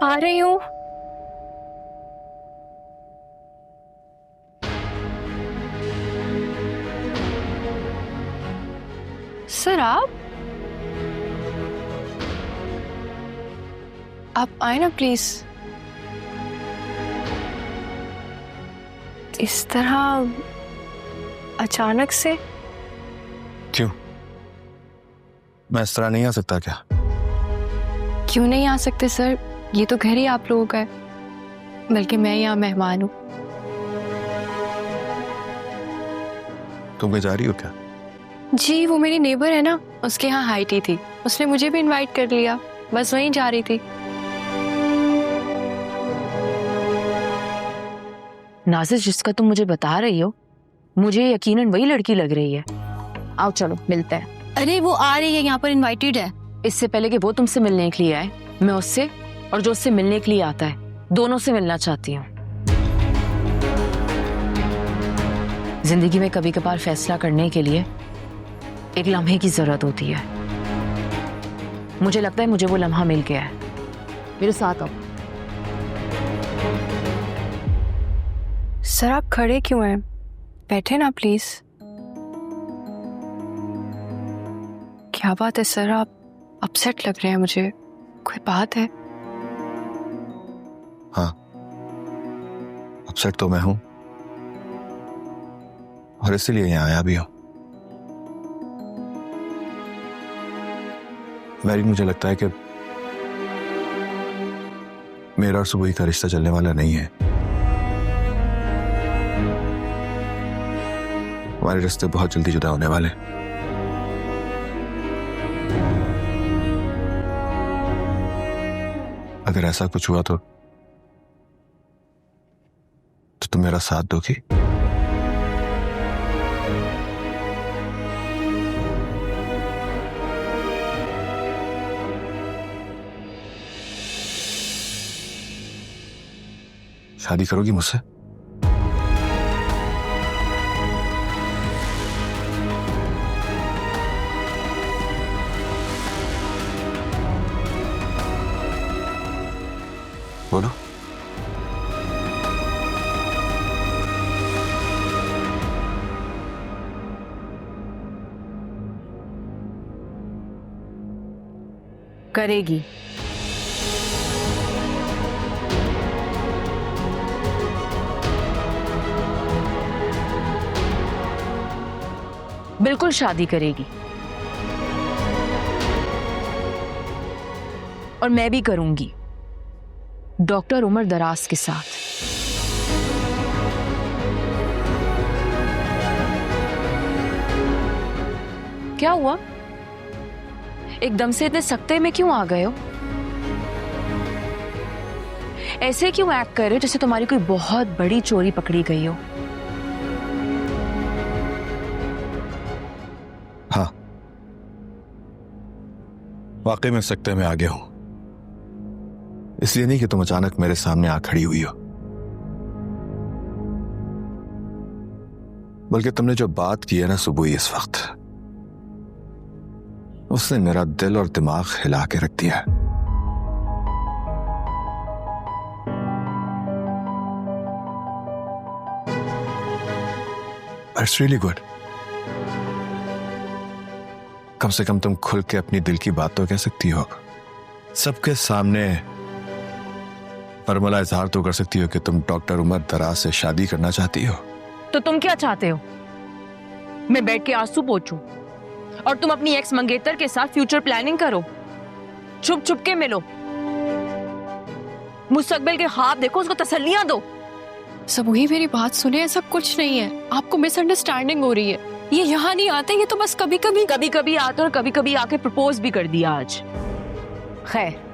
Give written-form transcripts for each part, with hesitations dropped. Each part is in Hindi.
आ रही हूँ। सर आप आए ना प्लीज। इस तरह अचानक से। क्यों? मैं इस तरह नहीं आ सकता क्या? क्यों नहीं आ सकते सर? ये तो घर ही आप लोगों का है, बल्कि मैं यहाँ मेहमान हूँ। तुम कहीं जा रही हो क्या? जी वो मेरी नेबर है ना, उसके यहाँ हाई टी थी, उसने मुझे भी इनवाइट कर लिया, बस वहीं जा रही थी। नाज़िर, जिसका तुम मुझे बता रही हो, मुझे यकीनन वही लड़की लग रही है। आओ चलो मिलते हैं। अरे वो आ रही है, यहाँ पर इनवाइटेड है। इससे पहले कि वो तुमसे मिलने के लिए आए, मैं उससे और जो उससे मिलने के लिए आता है, दोनों से मिलना चाहती हूँ। जिंदगी में कभी कभार फैसला करने के लिए एक लम्हे की जरूरत होती है। मुझे लगता है मुझे वो लम्हा मिल गया है। मेरे साथ आओ। सर आप खड़े क्यों हैं? बैठे ना प्लीज। क्या बात है सर, आप अपसेट लग रहे हैं मुझे, कोई बात है? हाँ, अपसेट तो मैं हूं और इसीलिए यहाँ आया भी हूं। मैरी, मुझे लगता है कि मेरा और सुबह का रिश्ता चलने वाला नहीं है। हमारे रिश्ते बहुत जल्दी जुदा होने वाले। अगर ऐसा कुछ हुआ तो तुम मेरा साथ दोगी? शादी करोगी मुझसे? बोलो। करेगी। बिल्कुल शादी करेगी। और मैं भी करूंगी, डॉक्टर उमर दराज के साथ। क्या हुआ? एकदम से इतने सख्ते में क्यों आ गए हो? ऐसे क्यों एक्ट कर रहे हो जैसे तुम्हारी कोई बहुत बड़ी चोरी पकड़ी गई हो? हाँ, वाकई में सख्ते में आ गया हूं। इसलिए नहीं कि तुम अचानक मेरे सामने आ खड़ी हुई हो, बल्कि तुमने जो बात की है ना सुबह इस वक्त, उसने मेरा दिल और दिमाग हिला के रख दिया है। It's really good. कम से कम तुम खुल के अपनी दिल की बात तो कह सकती हो, सबके सामने फर्मला इजहार तो कर सकती हो कि तुम डॉक्टर उमर दराज से शादी करना चाहती हो। तो तुम क्या चाहते हो? मैं बैठ के आंसू पोंछूं और तुम अपनी एक्स मंगेतर के साथ फ्यूचर प्लानिंग करो, छुप छुप के मिलो, मुस्तकबिल के ख्वाब देखो, उसको तसल्लियां दो। सब वही मेरी बात सुने, ऐसा कुछ नहीं है, आपको मिसअंडरस्टैंडिंग हो रही है। ये यहाँ नहीं आते, ये तो बस कभी कभी आते और कभी कभी आके प्रपोज भी कर दिया आज। खैर,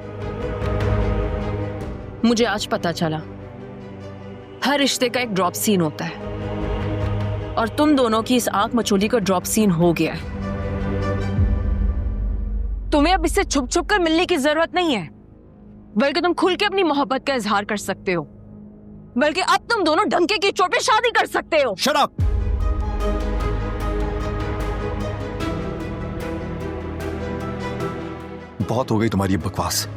मुझे आज पता चला हर रिश्ते का एक ड्रॉप सीन होता है, और तुम दोनों की इस आंख मचोली का ड्रॉप सीन हो गया है। तुम्हें अब इससे छुप छुप कर मिलने की जरूरत नहीं है, बल्कि तुम खुल के अपनी मोहब्बत का इजहार कर सकते हो, बल्कि अब तुम दोनों डंके की चोट पे शादी कर सकते हो। Shut up! बहुत हो गई तुम्हारी बकवास।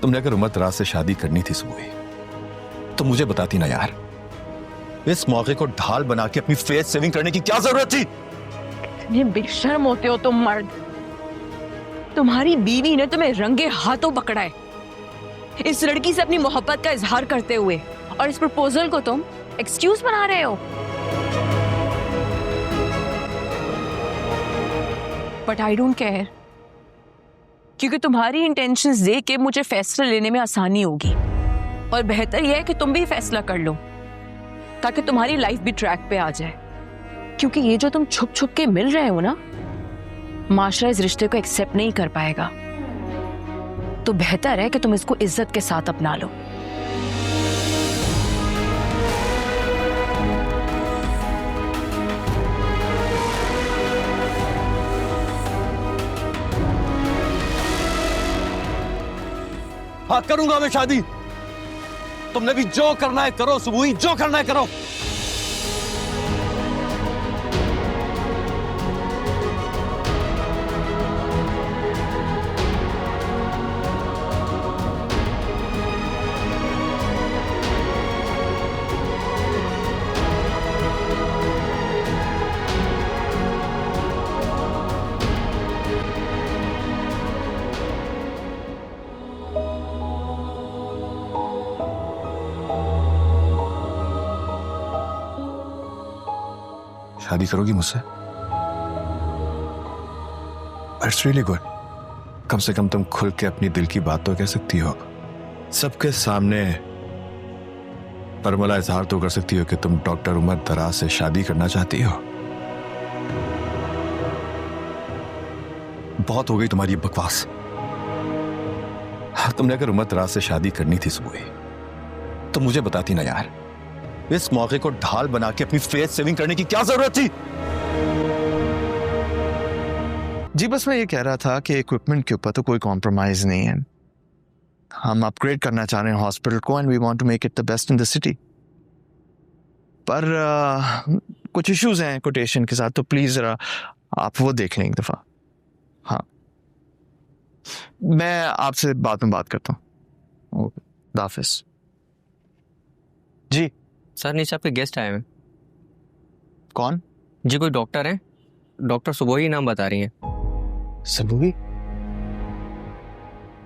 तुमने अगर उमर दराज से शादी करनी थी सुबह, तो मुझे बताती ना यार। इस मौके को ढाल बना के अपनी फेस सेविंग करने की क्या जरूरत थी? इतने बेशर्म होते हो तुम मर्द। तुम्हारी बीवी ने तुम्हें रंगे हाथों पकड़ा है इस लड़की से अपनी मोहब्बत का इजहार करते हुए, और इस प्रपोजल को तुम एक्सक्यूज बना रहे हो। बट आई डोंट केयर, क्योंकि तुम्हारी इंटेंशंस देख के मुझे फैसला लेने में आसानी होगी, और बेहतर यह है कि तुम भी फैसला कर लो ताकि तुम्हारी लाइफ भी ट्रैक पे आ जाए। क्योंकि ये जो तुम छुप छुप के मिल रहे हो ना, माशरा इस रिश्ते को एक्सेप्ट नहीं कर पाएगा। तो बेहतर है कि तुम इसको इज्जत के साथ अपना लो। हाँ, करूंगा मैं शादी। तुमने भी जो करना है करो सुबुही, जो करना है करो। शादी करोगी मुझसे? It's really good. कम से कम तुम खुल के अपनी दिल की बात तो कह सकती हो सबके सामने। परमला इजहार तो कर सकती हो कि तुम डॉक्टर उमर दराज से शादी करना चाहती हो। बहुत हो गई तुम्हारी ये बकवास। तुमने अगर उमर दराज से शादी करनी थी सुबह, तो मुझे बताती ना यार। इस मौके को ढाल बना के अपनी फेस सेविंग करने की क्या जरूरत थी? जी बस मैं ये कह रहा था कि इक्विपमेंट के ऊपर तो कोई कॉम्प्रोमाइज नहीं है। हम अपग्रेड करना चाह रहे हैं हॉस्पिटल को, and we want to make it the best in the city. पर कुछ इश्यूज हैं कोटेशन के साथ, तो प्लीज जरा आप वो देख लें एक दफा। हाँ, मैं आपसे बाद में बात करता हूँ। ओके, दाफिज। जी सर, नीचे आपके गेस्ट आए हैं। कौन? जी कोई डॉक्टर है, डॉक्टर सुबोही नाम बता रही हैं। सबूगी?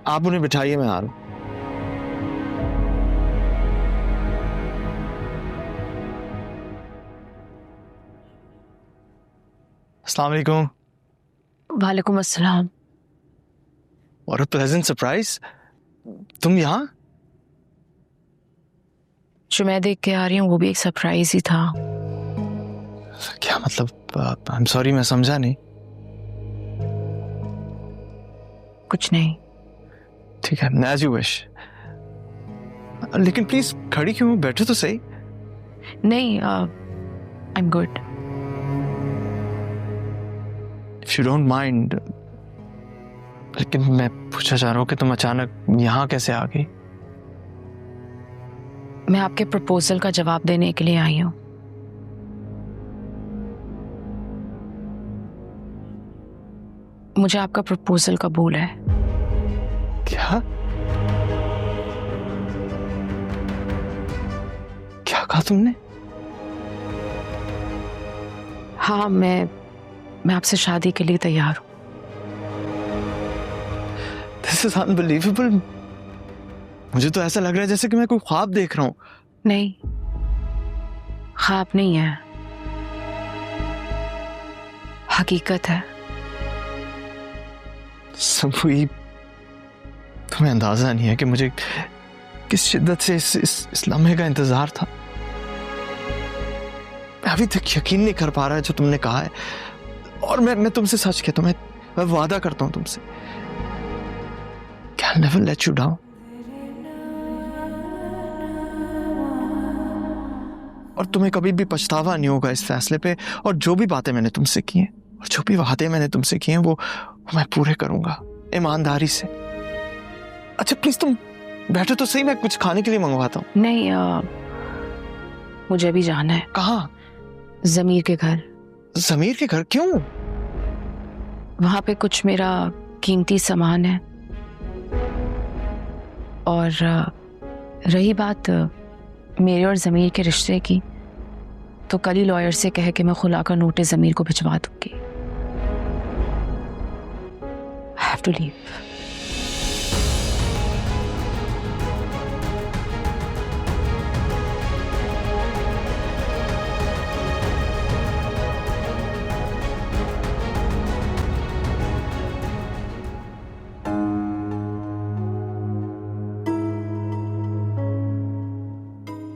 आप उन्हें बिठाइए, मैं आ रहा हूं। अस्सलाम वालेकुम। वालेकुम अस्सलाम। और अ प्लेजेंट सरप्राइज, तुम यहाँ? जो मैं देख के आ रही हूँ वो भी एक सरप्राइज ही था। क्या मतलब? आई एम सॉरी, मैं समझा नहीं। कुछ नहीं। ठीक है, एज यू विश। लेकिन प्लीज खड़ी क्यों हो? बैठो तो सही। नहीं, I am good. If you don't mind, लेकिन मैं पूछना चाह रहा हूँ कि तुम अचानक यहाँ कैसे आ गई? मैं आपके प्रपोजल का जवाब देने के लिए आई हूँ। मुझे आपका प्रपोजल कबूल है। क्या? क्या कहा तुमने? हाँ, मैं आपसे शादी के लिए तैयार हूँ। This is unbelievable. मुझे तो ऐसा लग रहा है जैसे कि मैं कोई ख्वाब देख रहा हूँ। नहीं, ख्वाब नहीं है, हकीकत है। सबूई, तुम्हें अंदाजा नहीं है कि मुझे किस शिद्दत से इस लम्हे का इंतजार था। मैं अभी तक यकीन नहीं कर पा रहा है जो तुमने कहा है। और मैं तुमसे सच कहता हूं, मैं वादा करता हूं तुमसे, I'll never let you down। और तुम्हें कभी भी पछतावा नहीं होगा इस फैसले पे। और जो भी बातें मैंने तुमसे की हैं और जो भी वादे मैंने तुमसे किए हैं वो मैं पूरे करूंगा ईमानदारी से। अच्छा प्लीज तुम बैठो तो सही, मैं कुछ खाने के लिए मंगवाता हूँ। नहीं, मुझे भी जाना है। कहाँ? जमीर के घर। जमीर के घर? क्यों? वहां पे कुछ मेरा कीमती सामान है। और रही बात मेरे और ज़मीर के रिश्ते की, तो कल ही लॉयर से कहे कि मैं खुला का नोटिस ज़मीर को भिजवा दूंगी। I have to leave.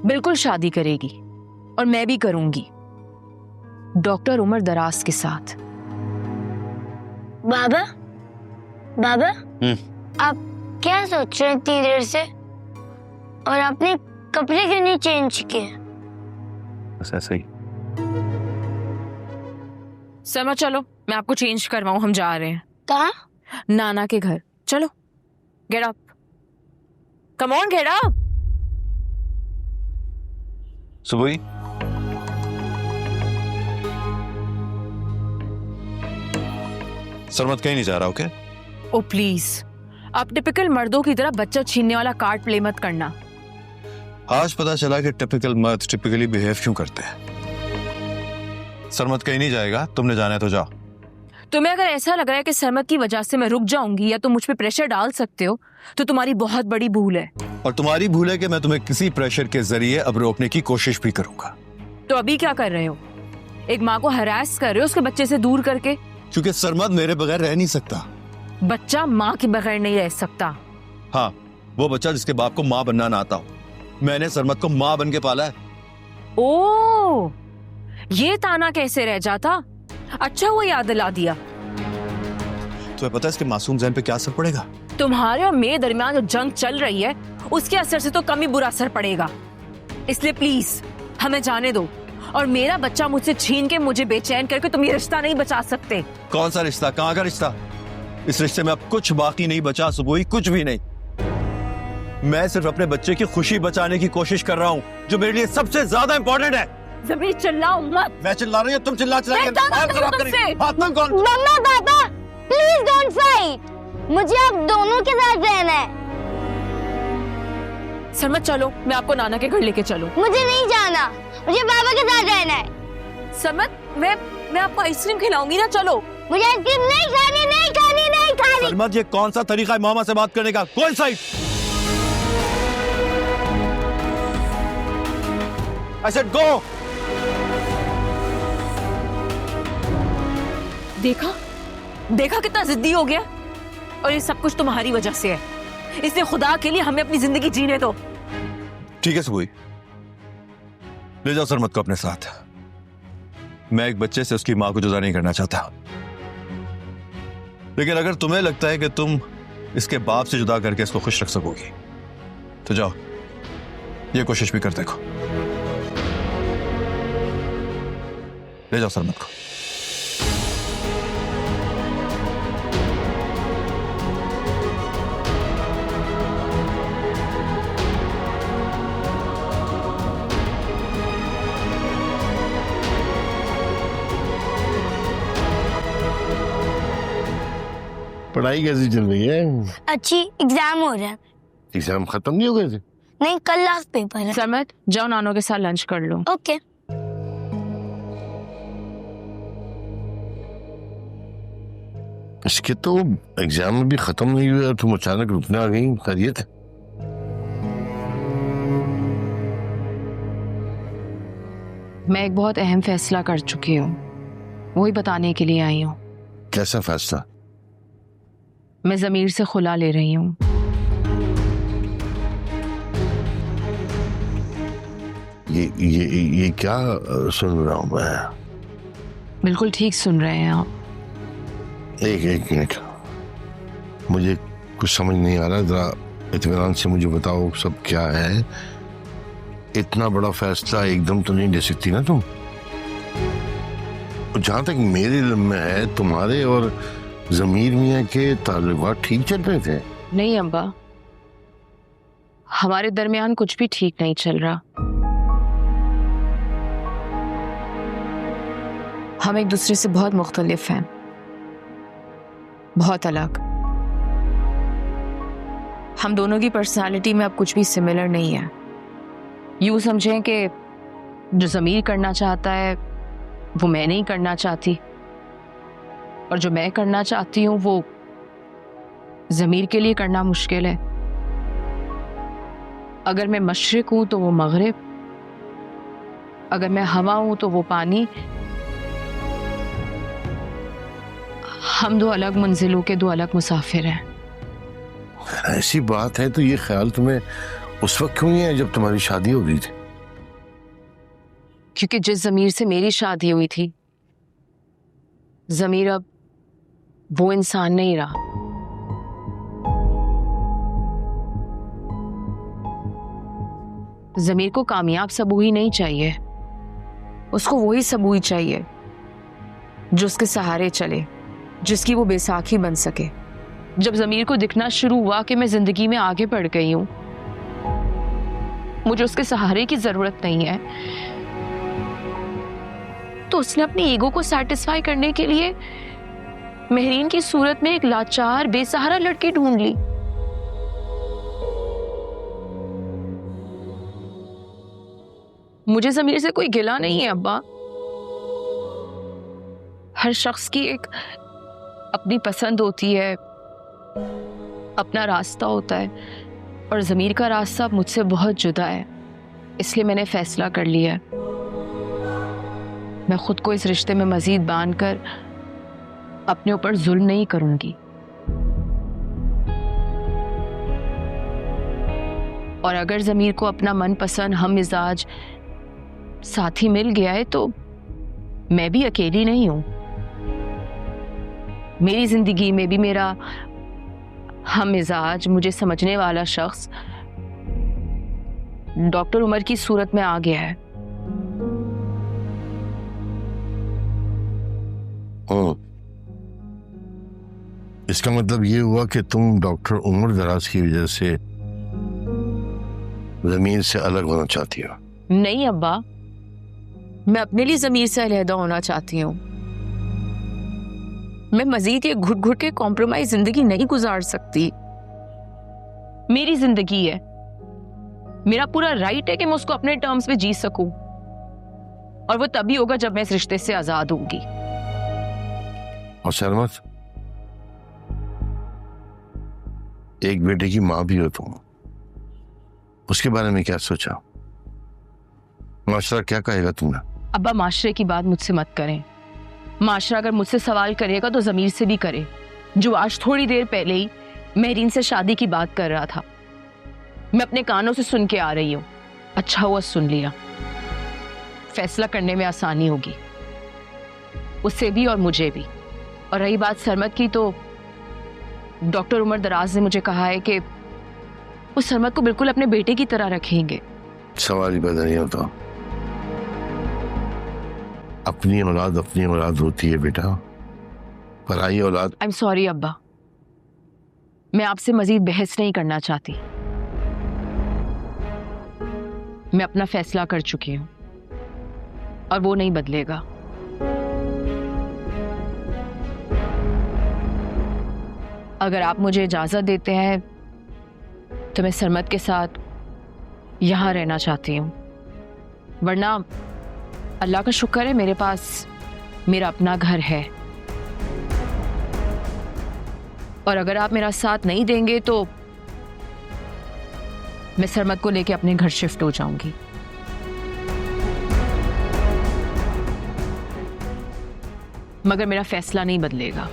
बिल्कुल शादी करेगी और मैं भी करूंगी, डॉक्टर उमर दराज के साथ। बाबा बाबा आप क्या सोच रहे हैं इतनी देर से? और आपने कपड़े क्यों नहीं चेंज किए? बस ऐसे ही। सरमा चलो, मैं आपको चेंज करवाऊं, हम जा रहे हैं। कहाँ? नाना के घर। चलो, get up, come on, get up. सुबह सरमत कहीं नहीं जा रहा, ओके? ओ प्लीज, आप टिपिकल मर्दों की तरह बच्चा छीनने वाला कार्ड प्ले मत करना। आज पता चला कि टिपिकल मर्द टिपिकली बिहेव क्यों करते हैं। सरमत कहीं नहीं जाएगा, तुमने जाना है तो जाओ। तुम्हें अगर ऐसा लग रहा है कि सरमत की वजह से मैं रुक जाऊंगी या तुम मुझ पे प्रेशर डाल सकते हो, तो तुम्हारी बहुत बड़ी भूल है। और तुम्हारी भूल है कि मैं तुम्हें किसी प्रेशर के जरिए अब रोकने की कोशिश भी करूंगा। तो अभी क्या कर रहे हो? एक माँ को हरास कर रहे हो उसके बच्चे से दूर करके। क्योंकि सरमत मेरे बगैर रह नहीं सकता। बच्चा माँ के बगैर नहीं रह सकता। हाँ, वो बच्चा जिसके बाप को माँ बनना ना आता हो। मैंने सरमत को माँ बन के पाला है। ओ, ये ताना कैसे रह जाता? अच्छा वो याद दिला दिया। तुम्हें पता है इसके मासूम ज़हन पे क्या असर पड़ेगा? तुम्हारे और मेरे दरमियान जो जंग चल रही है उसके असर से तो कम ही बुरा असर पड़ेगा। इसलिए प्लीज हमें जाने दो, और मेरा बच्चा मुझसे छीन के मुझे बेचैन करके तुम ये रिश्ता नहीं बचा सकते। कौन सा रिश्ता? कहाँ का रिश्ता? इस रिश्ते में अब कुछ बाकी नहीं बचा सुबोई, कुछ भी नहीं। मैं सिर्फ अपने बच्चे की खुशी बचाने की कोशिश कर रहा हूँ, जो मेरे लिए सबसे ज्यादा इंपॉर्टेंट है। ज़मीर चिल्लाओ मत। मैं चिल्ला रही हूँ, तुम चिल्ला मैं गाना करूँ तुमसे? कौन? मम्मा पापा प्लीज डोंट फाइट, मुझे आप दोनों के साथ रहना है। सरमत चलो, मैं आपको नाना के घर लेके चलूं। मुझे नहीं जाना, मुझे पापा के साथ रहना है। सरमत, मैं आपको आइसक्रीम खिलाऊंगी ना, चलो। मुझे आइसक्रीम नहीं खानी, नहीं खानी, नहीं खानी। सरमत, ये कौन सा तरीका है मामा से बात करने का? कौन साइड? I said go. देखा कितना जिद्दी हो गया, और ये सब कुछ तुम्हारी वजह से है। इसलिए खुदा के लिए हमें अपनी जिंदगी जीने दो। ठीक है सुबोई, ले जाओ सरमत को अपने साथ। मैं एक बच्चे से उसकी मां को जुदा नहीं करना चाहता, लेकिन अगर तुम्हें लगता है कि तुम इसके बाप से जुदा करके इसको खुश रख सकोगी, तो जाओ, ये कोशिश भी कर देखो। ले जाओ सरमत को। पढ़ाई कैसी चल रही है? अच्छी, एग्जाम हो रहा है। एग्जाम खत्म नहीं हो गए थे? नहीं, कल लास्ट पेपर है। सरमत जाओ, नानो के साथ लंच कर लो। ओके। इसके तो एग्जाम भी खत्म नहीं हुए और तुम अचानक रुकने आ गई, खैरियत है? मैं एक बहुत अहम फैसला कर चुकी हूँ, वही बताने के लिए आई हूँ। कैसा फैसला? मैं ज़मीर से खुला ले रही हूँ। ये क्या सुन रहा हूँ मैं? बिल्कुल ठीक सुन रहे हैं आप। एक मिनट, मुझे कुछ समझ नहीं आ रहा, जरा इत्मीनान से मुझे बताओ सब क्या है। इतना बड़ा फैसला एकदम तो नहीं ले सकती ना तुम। जहां तक मेरे इल्म में है, तुम्हारे और ज़मीर मियां के ताल्लुकात ठीक चल रहे थे? नहीं अब्बा, हमारे दरमियान कुछ भी ठीक नहीं चल रहा। हम एक दूसरे से बहुत मुख्तलिफ हैं, बहुत अलग। हम दोनों की पर्सनालिटी में अब कुछ भी सिमिलर नहीं है। यूं समझें कि जो ज़मीर करना चाहता है वो मैं नहीं करना चाहती, और जो मैं करना चाहती हूँ वो ज़मीर के लिए करना मुश्किल है। अगर मैं मशरिक हूँ तो वो मगरिब, अगर मैं हवा हूँ तो वो पानी। हम दो अलग मंजिलों के दो अलग मुसाफिर हैं। ऐसी बात है तो ये ख्याल तुम्हें उस वक्त क्यों नहीं है जब तुम्हारी शादी हो गई थी? क्योंकि जिस ज़मीर से मेरी शादी हुई थी, ज़मीर अब वो इंसान नहीं रहा। ज़मीर को कामयाब सबूही नहीं चाहिए, उसको वही सबूही चाहिए जो उसके सहारे चले, जिसकी वो बैसाखी बन सके। जब ज़मीर को दिखना शुरू हुआ कि मैं जिंदगी में आगे बढ़ गई हूं, मुझे उसके सहारे की जरूरत नहीं है, तो उसने अपनी ईगो को सैटिस्फाई करने के लिए मेहरीन की सूरत में एक लाचार बेसहारा लड़की ढूंढ ली। मुझे ज़मीर से कोई गिला नहीं है अब्बा। हर शख्स की एक अपनी पसंद होती है, अपना रास्ता होता है, और ज़मीर का रास्ता मुझसे बहुत जुदा है। इसलिए मैंने फैसला कर लिया है, मैं खुद को इस रिश्ते में मजीद बांधकर अपने ऊपर जुल्म नहीं करूंगी। और अगर ज़मीर को अपना मनपसंद हम मिजाज साथी मिल गया है तो मैं भी अकेली नहीं हूं। मेरी जिंदगी में भी मेरा हम मिजाज, मुझे समझने वाला शख्स डॉक्टर उमर की सूरत में आ गया है। इसका मतलब ये हुआ कि तुम डॉक्टर उमर दराज की वजह से ज़मीर से अलग होना चाहती हो? नहीं अब्बा, मैं अपने लिए ज़मीर से अलहदा होना चाहती हूँ। मैं मजीद ये घुट घुट के कॉम्प्रोमाइज जिंदगी नहीं गुजार सकती। मेरी जिंदगी है, मेरा पूरा राइट है कि मैं उसको अपने टर्म्स में जी सकूं, और वो तभी होगा जब मैं इस रिश्ते से आजाद होंगी। और शर्मत, एक बेटे की माँ भी हो तुम, उसके बारे में क्या सोचा? माशरा क्या कहेगा तुम्हें? अब्बा, माशरे की बात मुझसे मत करें। माशरा अगर मुझसे सवाल करेगा तो ज़मीर से भी करे, जो आज थोड़ी देर पहले ही मेहरीन से शादी की बात कर रहा था। मैं अपने कानों से सुन के आ रही हूँ। अच्छा हुआ सुन लिया, फैसला करने में आसानी होगी, उससे भी और मुझे भी। और रही बात सरमत की, तो डॉक्टर उमर दराज ने मुझे कहा है कि वो सरमत को बिल्कुल अपने बेटे की तरह रखेंगे। सवाल ही पैदा नहीं होता। अपनी औलाद होती है बेटा, पराई औलाद। आई एम सॉरी अब्बा, मैं आपसे मजीद बहस नहीं करना चाहती। मैं अपना फैसला कर चुकी हूं और वो नहीं बदलेगा। अगर आप मुझे इजाजत देते हैं तो मैं सरमत के साथ यहां रहना चाहती हूं, वरना अल्लाह का शुक्र है मेरे पास मेरा अपना घर है। और अगर आप मेरा साथ नहीं देंगे तो मैं सरमत को लेके अपने घर शिफ्ट हो जाऊंगी। मगर मेरा फैसला नहीं बदलेगा।